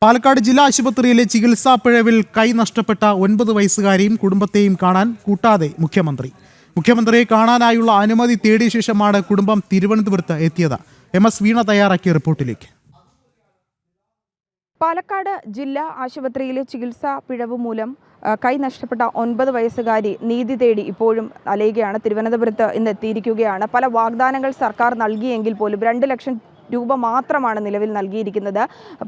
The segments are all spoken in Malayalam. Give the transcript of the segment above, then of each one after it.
പാലക്കാട് ജില്ലാ ആശുപത്രിയിലെ ചികിത്സാ പിഴവിൽ കൈ നഷ്ടപ്പെട്ട 9 വയസ്സുകാരെയും കുടുംബത്തെയും കാണാൻ കൂട്ടാതെ മുഖ്യമന്ത്രിയെ കാണാനായുള്ള അനുമതി തേടിയ ശേഷമാണ് കുടുംബം തിരുവനന്തപുരത്ത് എത്തിയത്. MS വീണ തയ്യാറാക്കിയ റിപ്പോർട്ടിലേക്ക്. പാലക്കാട് ജില്ലാ ആശുപത്രിയിലെ ചികിത്സാ പിഴവ് മൂലം കൈ നഷ്ടപ്പെട്ട 9 വയസ്സുകാരി നീതി തേടി ഇപ്പോഴും അലയുകയാണ്. തിരുവനന്തപുരത്ത് ഇന്ന് എത്തിയിരിക്കുകയാണ്. പല വാഗ്ദാനങ്ങൾ സർക്കാർ നൽകിയെങ്കിൽ പോലും 2 ലക്ഷം രൂപ മാത്രമാണ് നിലവിൽ നൽകിയിരിക്കുന്നത്.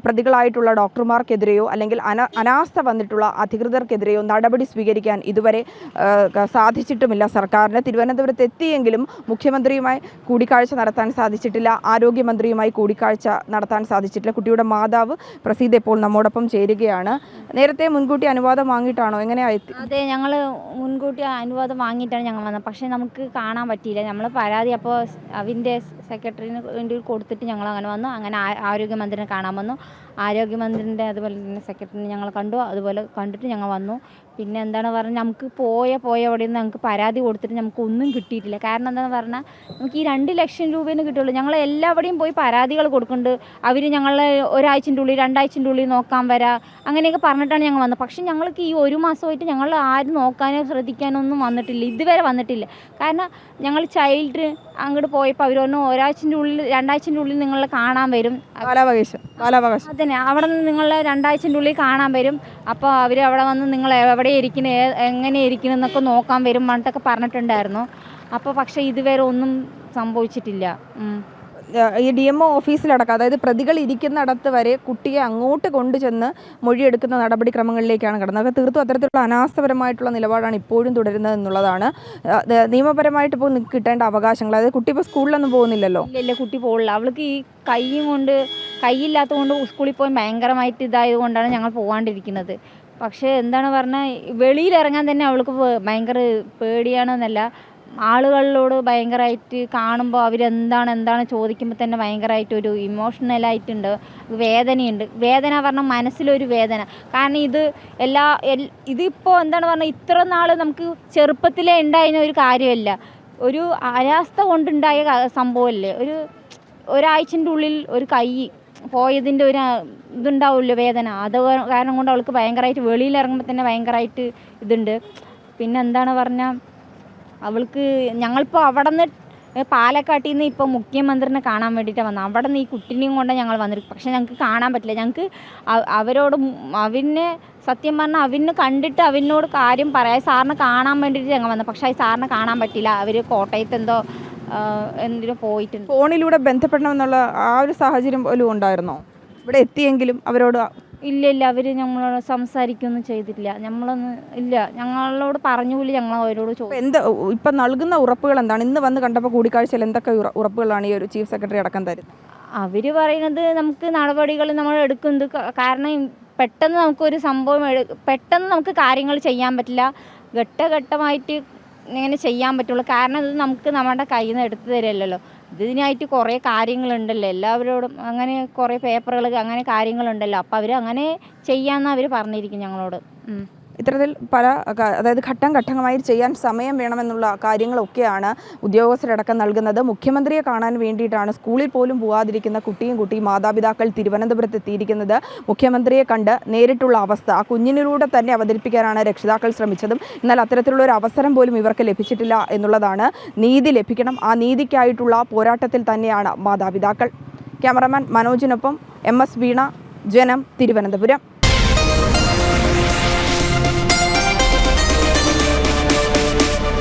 പ്രതികളായിട്ടുള്ള ഡോക്ടർമാർക്കെതിരെയോ അല്ലെങ്കിൽ അനാസ്ഥ വന്നിട്ടുള്ള അധികൃതർക്കെതിരെയോ നടപടി സ്വീകരിക്കാൻ ഇതുവരെ സാധിച്ചിട്ടുമില്ല സർക്കാരിന്. തിരുവനന്തപുരത്ത് എത്തിയെങ്കിലും മുഖ്യമന്ത്രിയുമായി കൂടിക്കാഴ്ച നടത്താൻ സാധിച്ചിട്ടില്ല, ആരോഗ്യമന്ത്രിയുമായി കൂടിക്കാഴ്ച നടത്താൻ സാധിച്ചിട്ടില്ല. കുട്ടിയുടെ മാതാവ് പ്രസീദ് ഇപ്പോൾ നമ്മോടൊപ്പം ചേരുകയാണ്. നേരത്തെ മുൻകൂട്ടി അനുവാദം വാങ്ങിയിട്ടാണോ എങ്ങനെയായി? അതെ, ഞങ്ങൾ മുൻകൂട്ടി അനുവാദം വാങ്ങിയിട്ടാണ് ഞങ്ങൾ വന്നത്. പക്ഷേ നമുക്ക് കാണാൻ പറ്റിയില്ല. നമ്മൾ പരാതി അപ്പോൾ അതിൻ്റെ സെക്രട്ടറിന് വേണ്ടി കൊടുത്തിട്ട് ഞങ്ങൾ അങ്ങനെ വന്നു. അങ്ങനെ ആരോഗ്യമന്ത്രിനെ കാണാൻ വന്നു. ആരോഗ്യമന്ത്രിൻ്റെ അതുപോലെ തന്നെ സെക്രട്ടറിനെ ഞങ്ങൾ കണ്ടു. അതുപോലെ കണ്ടിട്ട് ഞങ്ങൾ വന്നു. പിന്നെ എന്താണ് പറഞ്ഞാൽ നമുക്ക് പോയ അവിടെ നിന്ന് ഞങ്ങൾക്ക് പരാതി കൊടുത്തിട്ട് നമുക്ക് ഒന്നും കിട്ടിയിട്ടില്ല. കാരണം എന്താണെന്ന് പറഞ്ഞാൽ നമുക്ക് ഈ 2 ലക്ഷം രൂപേന്ന് കിട്ടുള്ളൂ. ഞങ്ങൾ എല്ലാവിടെയും പോയി പരാതികൾ കൊടുക്കുന്നുണ്ട്. അവർ ഞങ്ങളെ ഒരാഴ്ചൻ്റെ ഉള്ളിൽ 2 ആഴ്ചൻ്റെ ഉള്ളിൽ നോക്കാൻ വരാം അങ്ങനെയൊക്കെ പറഞ്ഞിട്ടാണ് ഞങ്ങൾ വന്നത്. പക്ഷേ ഞങ്ങൾക്ക് ഈ 1 മാസമായിട്ട് ഞങ്ങൾ ആരും നോക്കാനോ ശ്രദ്ധിക്കാനൊന്നും വന്നിട്ടില്ല, ഇതുവരെ വന്നിട്ടില്ല. കാരണം ഞങ്ങൾ ചൈൽഡ് അങ്ങോട്ട് പോയപ്പോൾ അവർ പറഞ്ഞു ഒരാഴ്ചൻ്റെ ഉള്ളിൽ 2 ആഴ്ചൻ്റെ ഉള്ളിൽ നിങ്ങളെ കാണാൻ വരും, കാലാവകാശം അതന്നെ അവിടെ നിന്ന് നിങ്ങളെ 2 ആഴ്ചൻ്റെ ഉള്ളിൽ കാണാൻ വരും. അപ്പോൾ അവർ അവിടെ വന്ന് നിങ്ങൾ എവിടെ ഇരിക്കുന്നത് എങ്ങനെ ഇരിക്കണം എന്നൊക്കെ നോക്കാൻ വരും പറഞ്ഞിട്ടൊക്കെ പറഞ്ഞിട്ടുണ്ടായിരുന്നു. അപ്പോൾ പക്ഷേ ഇതുവരെ ഒന്നും സംഭവിച്ചിട്ടില്ല. ഈ DMO ഓഫീസിലടക്കം, അതായത് പ്രതികൾ ഇരിക്കുന്നിടത്ത് വരെ കുട്ടിയെ അങ്ങോട്ട് കൊണ്ടുചെന്ന് മൊഴിയെടുക്കുന്ന നടപടിക്രമങ്ങളിലേക്കാണ് കടന്നത്. തീർത്തും അത്തരത്തിലുള്ള അനാസ്ഥപരമായിട്ടുള്ള നിലപാടാണ് ഇപ്പോഴും തുടരുന്നത് എന്നുള്ളതാണ്. നിയമപരമായിട്ട് ഇപ്പോൾ കിട്ടേണ്ട അവകാശങ്ങൾ, അതായത് കുട്ടി ഇപ്പോൾ സ്കൂളിലൊന്നും പോകുന്നില്ലല്ലോ. ഇല്ല, കുട്ടി പോകില്ല. അവൾക്ക് ഈ കൈയില്ലാത്തത് കൊണ്ട് സ്കൂളിൽ പോയി ഭയങ്കരമായിട്ട് ഇതായത് കൊണ്ടാണ് ഞങ്ങൾ പോകാണ്ടിരിക്കുന്നത്. പക്ഷേ എന്താണ് പറഞ്ഞാൽ വെളിയിലിറങ്ങാൻ തന്നെ അവൾക്ക് ഭയങ്കര പേടിയാണെന്നല്ല, ആളുകളിലോട് ഭയങ്കരമായിട്ട് കാണുമ്പോൾ അവരെന്താണ് ചോദിക്കുമ്പോൾ തന്നെ ഭയങ്കരമായിട്ടൊരു ഇമോഷണലായിട്ടുണ്ട്, വേദനയുണ്ട്. വേദന പറഞ്ഞാൽ മനസ്സിലൊരു വേദന. കാരണം ഇതിപ്പോൾ എന്താണ് പറഞ്ഞാൽ ഇത്ര നാൾ നമുക്ക് ചെറുപ്പത്തിലേ ഉണ്ടായിരുന്ന ഒരു കാര്യമല്ല, ഒരു അനാസ്ഥ കൊണ്ടുണ്ടായ സംഭവമല്ലേ. ഒരാഴ്ചൻ്റെ ഉള്ളിൽ ഒരു കൈ പോയതിൻ്റെ ഒരു ഇതുണ്ടാവുമല്ലോ, വേദന. അത് കാരണം കൊണ്ട് അവൾക്ക് ഭയങ്കരമായിട്ട് വെളിയിലിറങ്ങുമ്പോൾ തന്നെ ഭയങ്കരമായിട്ട് ഇതുണ്ട്. പിന്നെ എന്താണ് പറഞ്ഞാൽ അവൾക്ക് ഞങ്ങളിപ്പോൾ അവിടെ നിന്ന് പാലക്കാട്ടിൽ നിന്ന് ഇപ്പോൾ മുഖ്യമന്ത്രിനെ കാണാൻ വേണ്ടിയിട്ടാണ് വന്നത്. അവിടെ നിന്ന് ഈ കുട്ടീനെയും കൊണ്ടാണ് ഞങ്ങൾ വന്നിരിക്കും. പക്ഷേ ഞങ്ങൾക്ക് കാണാൻ പറ്റില്ല. ഞങ്ങൾക്ക് അവനെ സത്യം പറഞ്ഞാൽ അവന് കണ്ടിട്ട് അവനോട് കാര്യം പറയാം, സാറിനെ കാണാൻ വേണ്ടിയിട്ട് ഞങ്ങൾ വന്നത്. പക്ഷേ സാറിനെ കാണാൻ പറ്റില്ല. അവർ കോട്ടയത്ത് എന്തിനോ പോയിട്ടുണ്ട്. ഫോണിലൂടെ ബന്ധപ്പെടണമെന്നുള്ള ആ ഒരു സാഹചര്യം പോലും ഉണ്ടായിരുന്നോ? ഇവിടെ എത്തിയെങ്കിലും അവരോട് ഇല്ല, അവർ ഞങ്ങളോട് സംസാരിക്കുകയൊന്നും ചെയ്തിട്ടില്ല. ഞങ്ങളോട് പറഞ്ഞുപോലും ഞങ്ങൾ അവരോട് ഇപ്പം നൽകുന്ന ഉറപ്പുകൾ എന്താണ്? ഇന്ന് വന്ന് കണ്ടപ്പോൾ കൂടിക്കാഴ്ചയിൽ എന്തൊക്കെ ഉറപ്പുകളാണ് ഈ ഒരു ചീഫ് സെക്രട്ടറി അടക്കം തരുന്നത്? അവർ പറയുന്നത് നമുക്ക് നടപടികൾ നമ്മൾ എടുക്കുന്നത്. കാരണം പെട്ടെന്ന് നമുക്കൊരു സംഭവം പെട്ടെന്ന് നമുക്ക് കാര്യങ്ങൾ ചെയ്യാൻ പറ്റില്ല, ഘട്ടമായിട്ട് ഇങ്ങനെ ചെയ്യാൻ പറ്റുള്ളൂ. കാരണം ഇത് നമുക്ക് നമ്മുടെ കയ്യിൽ നിന്ന് എടുത്തു തരില്ലല്ലോ. ഇതിനായിട്ട് കുറേ കാര്യങ്ങളുണ്ടല്ലോ, എല്ലാവരോടും അങ്ങനെ കുറേ പേപ്പറുകൾ അങ്ങനെ കാര്യങ്ങളുണ്ടല്ലോ. അപ്പോൾ അവർ അങ്ങനെ ചെയ്യാമെന്ന് അവർ പറഞ്ഞിരിക്കും ഞങ്ങളോട്. ഇത്തരത്തിൽ അതായത് ഘട്ടമായി ചെയ്യാൻ സമയം വേണമെന്നുള്ള കാര്യങ്ങളൊക്കെയാണ് ഉദ്യോഗസ്ഥരടക്കം നൽകുന്നത്. മുഖ്യമന്ത്രിയെ കാണാൻ വേണ്ടിയിട്ടാണ് സ്കൂളിൽ പോലും പോകാതിരിക്കുന്ന കുട്ടിയും മാതാപിതാക്കൾ തിരുവനന്തപുരത്ത് എത്തിയിരിക്കുന്നത്. മുഖ്യമന്ത്രിയെ കണ്ട് നേരിട്ടുള്ള അവസ്ഥ ആ കുഞ്ഞിനിലൂടെ തന്നെ അവതരിപ്പിക്കാനാണ് രക്ഷിതാക്കൾ ശ്രമിച്ചതും. എന്നാൽ അത്തരത്തിലുള്ള ഒരു അവസരം പോലും ഇവർക്ക് ലഭിച്ചിട്ടില്ല എന്നുള്ളതാണ്. നീതി ലഭിക്കണം, ആ നീതിക്കായിട്ടുള്ള പോരാട്ടത്തിൽ തന്നെയാണ് മാതാപിതാക്കൾ. ക്യാമറമാൻ മനോജിനൊപ്പം MS വീണ, ജനം, തിരുവനന്തപുരം.